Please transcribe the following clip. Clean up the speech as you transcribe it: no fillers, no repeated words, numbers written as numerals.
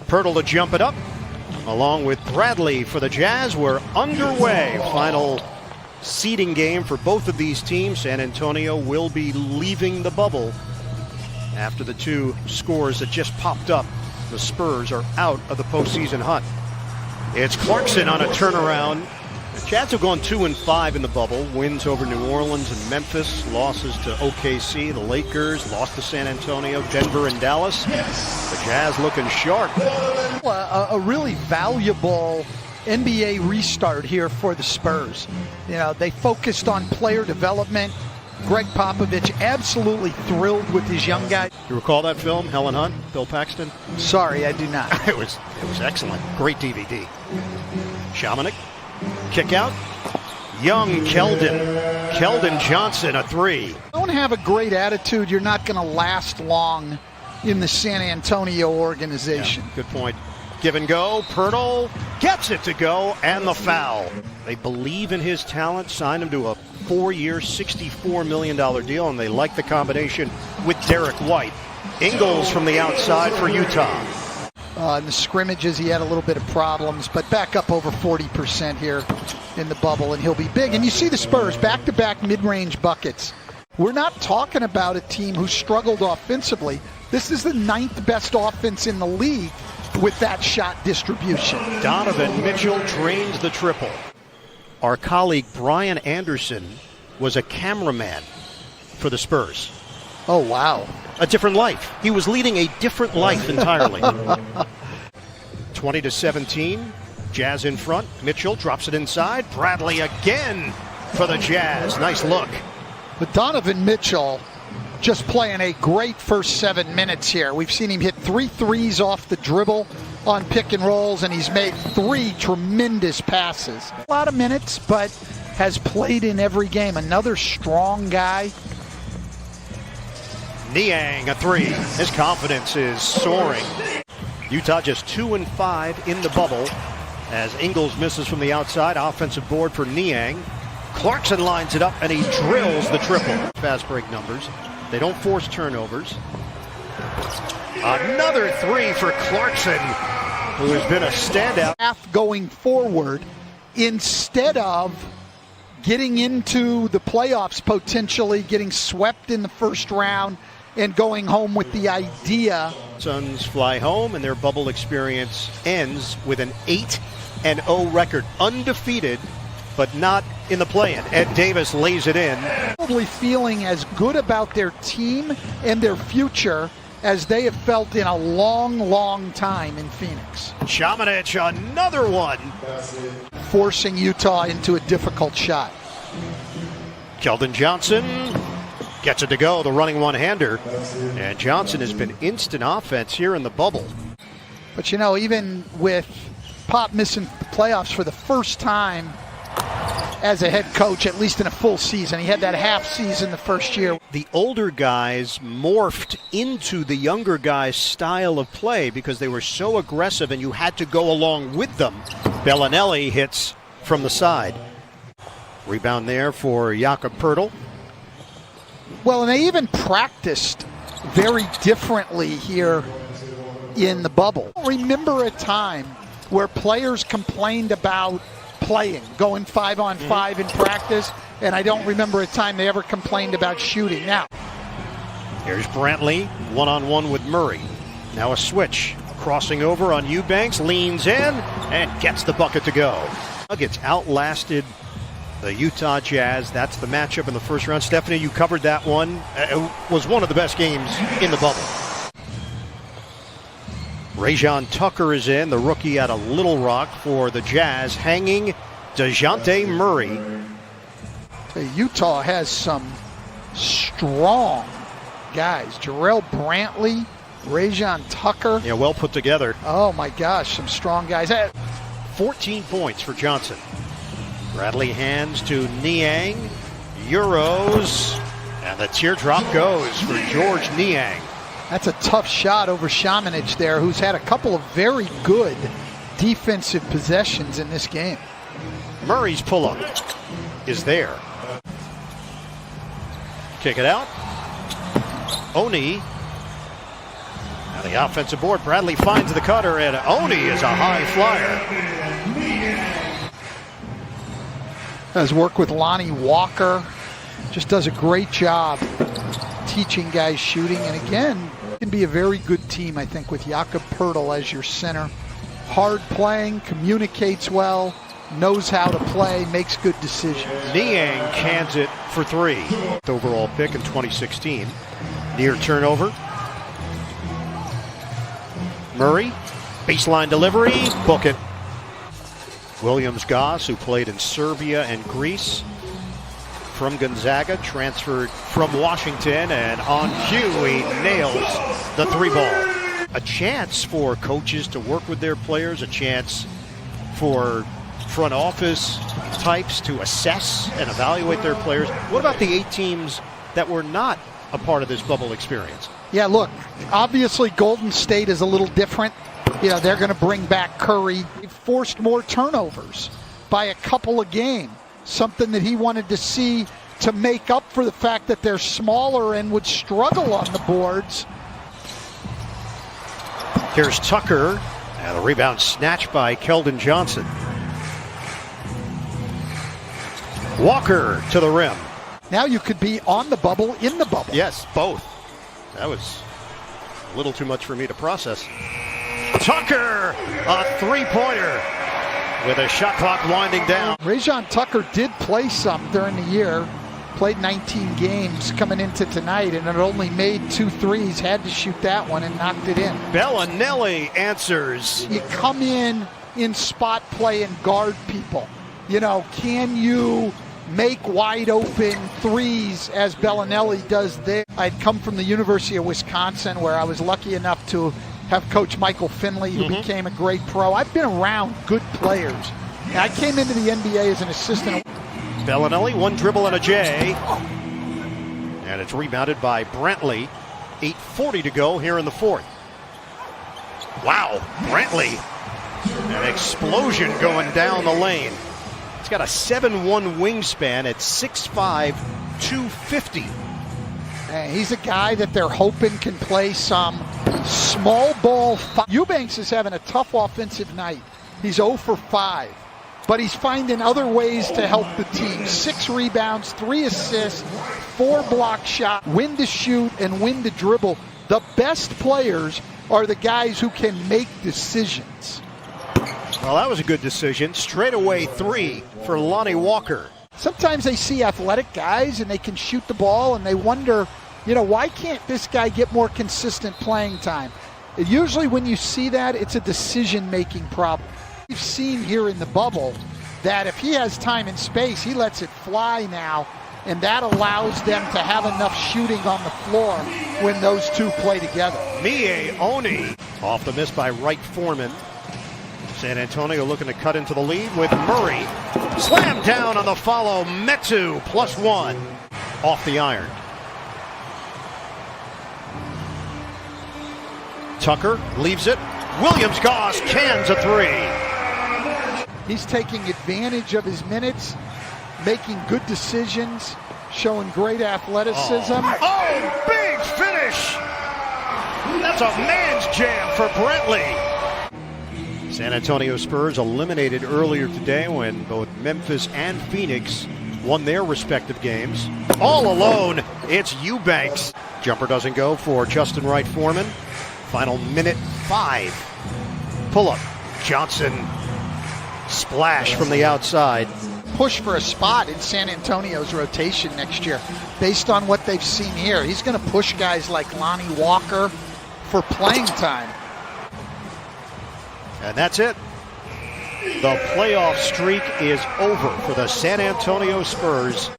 Pirtle to jump it up, along with Bradley for the Jazz. We're underway. Final seeding game for both of these teams. San Antonio will be leaving the bubble after the two scores that just popped up. The Spurs are out of the postseason hunt. It's Clarkson on a turnaround. The Jazz have gone 2-5 in the bubble. Wins over New Orleans and Memphis. Losses to OKC, the Lakers. Lost to San Antonio, Denver, and Dallas. The Jazz looking sharp. A really valuable NBA restart here for the Spurs. You know, they focused on player development. Greg Popovich absolutely thrilled with his young guy. You recall that film, Helen Hunt, Bill Paxton? Sorry, I do not. It was excellent. Great DVD. Shamanik, kick out. Young Keldon Johnson, a three. Don't have a great attitude, you're not going to last long in the San Antonio organization. Yeah, good point. Give and go. Pirtle gets it to go, and the foul. They believe in his talent, signed him to a 4-year, $64 million deal, and they like the combination with Derek White. Ingles from the outside for Utah. In the scrimmages, he had a little bit of problems, but back up over 40% here in the bubble, and he'll be big. And you see the Spurs, back-to-back mid-range buckets. We're not talking about a team who struggled offensively. This is the 9th best offense in the league with that shot distribution. Donovan Mitchell drains the triple. Our colleague Brian Anderson was a cameraman for the Spurs. Oh, wow. A different life. He was leading a different life entirely. 20-17. Jazz in front. Mitchell drops it inside. Bradley again for the Jazz. Nice look. But Donovan Mitchell just playing a great first 7 minutes here. We've seen him hit 3 threes off the dribble on pick and rolls, and he's made 3 tremendous passes. A lot of minutes, but has played in every game. Another strong guy. Niang, a three. His confidence is soaring. Utah just 2-5 in the bubble as Ingles misses from the outside. Offensive board for Niang. Clarkson lines it up, and he drills the triple. Fast break numbers. They don't force turnovers. Another three for Clarkson, who has been a standout. Going forward, instead of getting into the playoffs, potentially getting swept in the first round and going home with the idea. Suns fly home, and their bubble experience ends with an 8-0 record. Undefeated, but not in the play-in. Ed Davis lays it in. Probably feeling as good about their team and their future as they have felt in a long, long time in Phoenix. Shamanik, another one. Forcing Utah into a difficult shot. Keldon Johnson gets it to go, the running one-hander. And Johnson has been instant offense here in the bubble. But you know, even with Pop missing the playoffs for the first time as a head coach, at least in a full season. He had that half season the first year. The older guys morphed into the younger guys' style of play because they were so aggressive and you had to go along with them. Bellinelli hits from the side. Rebound there for Jakob Poeltl. Well, and they even practiced very differently here in the bubble. Remember a time where players complained about playing, going 5-on-5 in practice, and I don't remember a time they ever complained about shooting. Now, here's Brantley, one-on-one with Murray. Now a switch, crossing over on Eubanks, leans in, and gets the bucket to go. Nuggets outlasted the Utah Jazz. That's the matchup in the first round. Stephanie, you covered that one. It was one of the best games in the bubble. Rajon Tucker is in, the rookie out of Little Rock for the Jazz, hanging DeJounte Murray. Utah has some strong guys. Jarrell Brantley, Rajon Tucker. Yeah, well put together. Oh my gosh, some strong guys. 14 points for Johnson. Bradley hands to Niang. Euros. And the teardrop goes for George Niang. That's a tough shot over Shamanik there, who's had a couple of very good defensive possessions in this game. Murray's pull-up is there. Kick it out. Oni On the offensive board, Bradley finds the cutter, and Oni is a high flyer. Does work with Lonnie Walker. Just does a great job teaching guys shooting. And again, it can be a very good team, I think, with Jakob Poeltl as your center. Hard playing, communicates well, knows how to play, makes good decisions. Niang cans it for three. Overall pick in 2016. Near turnover. Murray, baseline delivery, book it. Williams Goss, who played in Serbia and Greece, from Gonzaga, transferred from Washington, and on cue, he nails the three ball. A chance for coaches to work with their players, a chance for front office types to assess and evaluate their players. What about the 8 teams that were not a part of this bubble experience? Yeah, look, obviously Golden State is a little different. You know, they're going to bring back Curry. He forced more turnovers by a couple a game, something that he wanted to see to make up for the fact that they're smaller and would struggle on the boards. Here's Tucker, and the rebound snatched by Keldon Johnson. Walker to the rim. Now you could be on the bubble, in the bubble. Yes, both. That was a little too much for me to process. Tucker, a three-pointer with a shot clock winding down. Rajon Tucker did play some during the year. Played 19 games coming into tonight and had only made 2 threes. Had to shoot that one and knocked it in. Bellinelli answers. You come in spot play and guard people. You know, can you make wide open threes as Bellinelli does there? I'd come from the University of Wisconsin, where I was lucky enough to have Coach Michael Finley, who became a great pro. I've been around good players. And I came into the NBA as an assistant. Bellinelli, one dribble and a J. And it's rebounded by Brantley. 8:40 to go here in the fourth. Wow, Brantley. An explosion going down the lane. He's got a 7'1" wingspan at 6'5", 250. And he's a guy that they're hoping can play some small ball. Eubanks is having a tough offensive night. He's 0 for 5. But he's finding other ways to help the team. 6 rebounds, 3 assists, 4 block shots, win to shoot and win to dribble. The best players are the guys who can make decisions. Well, that was a good decision. Straightaway 3 for Lonnie Walker. Sometimes they see athletic guys and they can shoot the ball and they wonder, you know, why can't this guy get more consistent playing time? Usually when you see that, it's a decision-making problem. We've seen here in the bubble that if he has time and space, he lets it fly now, and that allows them to have enough shooting on the floor when those two play together. Mie Oni off the miss by Wright Foreman. San Antonio looking to cut into the lead with Murray. Slam down on the follow. Metu +1 off the iron. Tucker leaves it. Williams Goss cans a 3. He's taking advantage of his minutes, making good decisions, showing great athleticism. Oh, big finish! That's a man's jam for Brantley. San Antonio Spurs eliminated earlier today when both Memphis and Phoenix won their respective games. All alone, it's Eubanks. Jumper doesn't go for Justin Wright Foreman. Final minute 5. Pull-up. Johnson. Splash from the outside. Push for a spot in San Antonio's rotation next year. Based on what they've seen here, he's going to push guys like Lonnie Walker for playing time. And that's it. The playoff streak is over for the San Antonio Spurs.